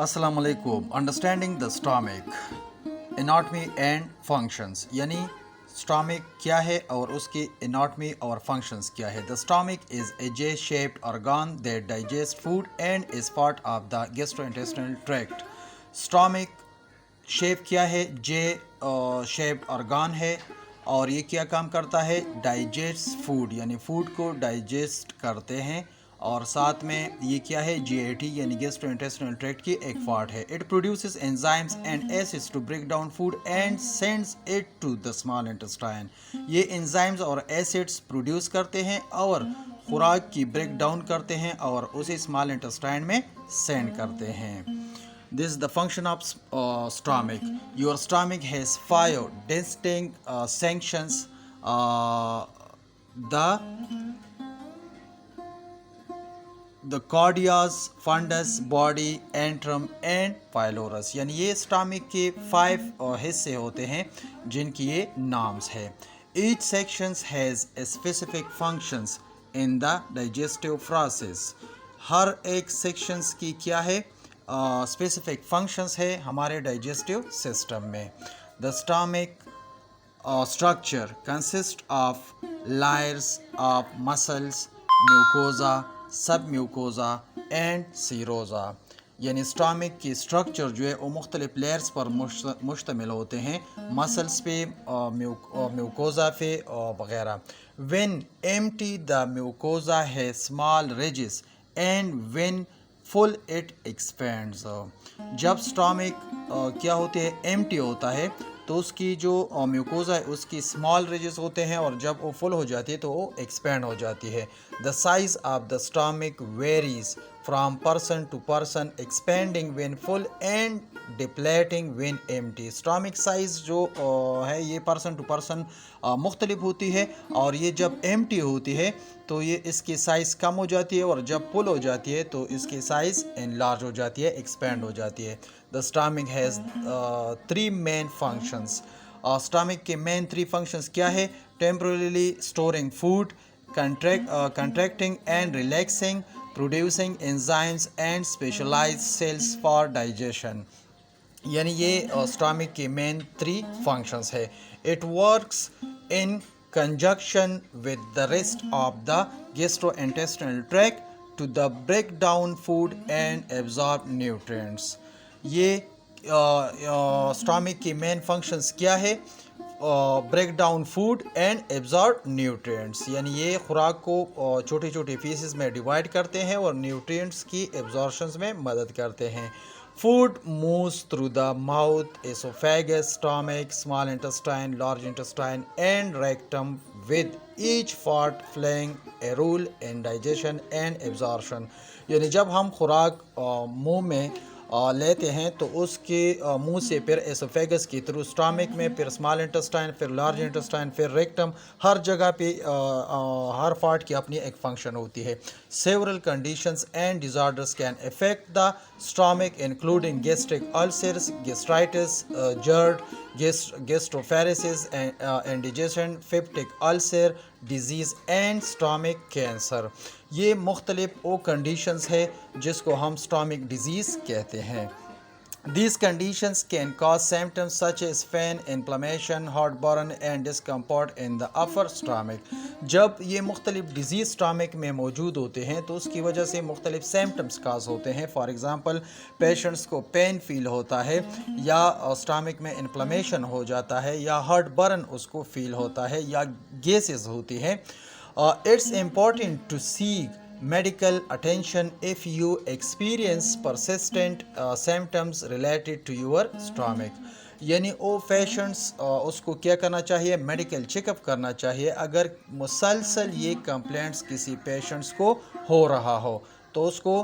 अस्सलाम वालेकुम। Understanding the stomach, anatomy and functions, यानी स्टमक क्या है और उसकी एनाटमी और फंक्शंस क्या है। The stomach is a J shaped organ that digest food and is part of the gastrointestinal tract. Stomach shape क्या है? जे शेप्ड ऑर्गन है और ये क्या काम करता है? डाइजेस्ट फूड, यानी फूड को डाइजेस्ट करते हैं। और साथ में ये क्या है? जीआईटी यानी गैस्ट्रोइंटेस्टाइनल ट्रैक्ट की एक पार्ट है। It produces enzymes and acids to break down food and sends it to the small intestine. ये एंजाइम्स और एसिड्स प्रोड्यूस करते हैं और खुराक की ब्रेक डाउन करते हैं और उसे स्मॉल इंटेस्टाइन में सेंड करते हैं। This is the function of stomach. Your stomach has five distinct sections. The cardias, fundus, body, antrum and pylorus, यानी ये स्टमक के 5 हिस्से होते हैं जिनकी ये नाम्स है। Each section has a specific functions in the digestive process. हर एक सेक्शंस की क्या है? स्पेसिफिक फंक्शंस है हमारे डाइजेस्टिव सिस्टम में। The stomach structure consists of layers of muscles, mucosa, submucosa and serosa। यानी स्टमक की स्ट्रक्चर जो है वो मुख्तलिफ लेयर्स पर मुश्तमिल होते हैं, मसल्स पे, म्यूकोजा पे वगैरह। when empty the mucosa has small ridges and when full it expands। जब स्टमक क्या होते हैं? एम्प्टी होता है तो उसकी जो म्यूकोजा है उसकी स्मॉल रिजेस होते हैं और जब वो फुल हो जाती है तो वो एक्सपेंड हो जाती है। The size of the stomach varies from person to person, expanding when full and depleting when empty. Stomach size जो है ये पर्सन टू पर्सन मुख्तलिफ होती है और ये जब एम्प्टी होती है तो ये इसकी साइज़ कम हो जाती है और जब फुल हो जाती है तो इसकी साइज़ एनलार्ज हो जाती है, एक्सपेंड हो जाती है। The stomach has 3 main functions. Stomach के मेन 3 फंक्शंस क्या है? Temporarily storing food, contracting and relaxing, producing enzymes and specialized cells for digestion। यानी ये स्टमक के मेन 3 फंक्शंस है। It works in conjunction with the rest of the gastrointestinal tract to the break down food and absorb nutrients। ये stomach की main functions क्या है? Break down food and absorb nutrients, यानी ये खुराक को छोटे छोटे पीसेस में डिवाइड करते हैं और न्यूट्रिएंट्स की एब्जॉर्प्शन में मदद करते हैं। Food moves through the mouth, esophagus, stomach, small intestine, large intestine and rectum, with each part playing a role in digestion and absorption। यानी जब हम खुराक मुंह में लेते हैं तो उसके मुंह से फिर एसोफेगस के थ्रू स्टमक में, फिर स्मॉल इंटेस्टाइन, फिर लार्ज इंटेस्टाइन, फिर रेक्टम, हर जगह पे हर पार्ट की अपनी एक फंक्शन होती है। Several conditions and disorders can affect the stomach including gastric ulcers, gastritis, GERD, gastroparesis, indigestion, peptic ulcer disease and stomach cancer. ये मुख्तलिफ वो कंडीशंस है जिसको हम स्टमक डिजीज़ कहते हैं। These conditions can cause symptoms such as pain, inflammation, heartburn and discomfort in the upper stomach। जब ये मुख्तलिफ डिजीज़ स्टमक में मौजूद होते हैं तो उसकी वजह से मुख्तलिफ सिम्टम्स काज होते हैं। फॉर एग्ज़ाम्पल पेशेंट्स को पेन फील होता है या स्टमक में इन्फ्लेमेशन हो जाता है या हार्टबर्न उसको फील होता है या गैसेस होती हैं। It's important to seek medical attention if you experience persistent symptoms related to your stomach। यानी वो पेशेंट्स उसको क्या करना चाहिए? मेडिकल चेकअप करना चाहिए। अगर मुसलसल ये कंप्लेंट्स किसी पेशेंट्स को हो रहा हो तो उसको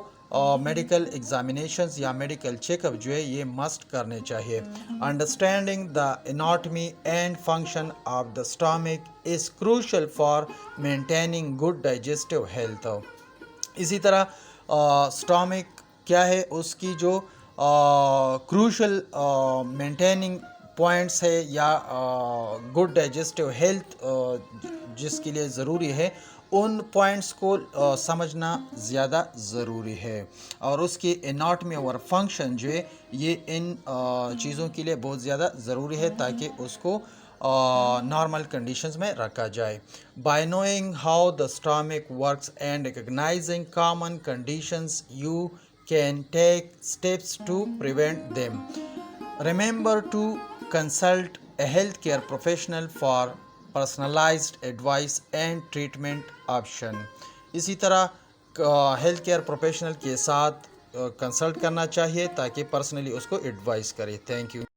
मेडिकल एग्जामिनेशंस या मेडिकल चेकअप जो है ये मस्ट करने चाहिए। Understanding the anatomy and function of the stomach is crucial for maintaining good digestive health. इसी तरह स्टमक क्या है? उसकी जो क्रूशल मेंटेनिंग पॉइंट्स है या गुड डाइजेस्टिव हेल्थ जिसके लिए ज़रूरी है ان پوائنٹس کو سمجھنا زیادہ ضروری ہے، اور اس کی اناٹمی اور فنکشن جو ہے یہ ان چیزوں کے لیے بہت زیادہ ضروری ہے تاکہ اس کو نارمل کنڈیشنز میں رکھا جائے. By knowing how the stomach works and recognising common conditions you can take steps to prevent them. Remember to consult a healthcare professional for personalized advice and treatment option. اسی طرح health care professional کے ساتھ consult کرنا چاہیے تاکہ personally اس کو advise کرے. Thank you.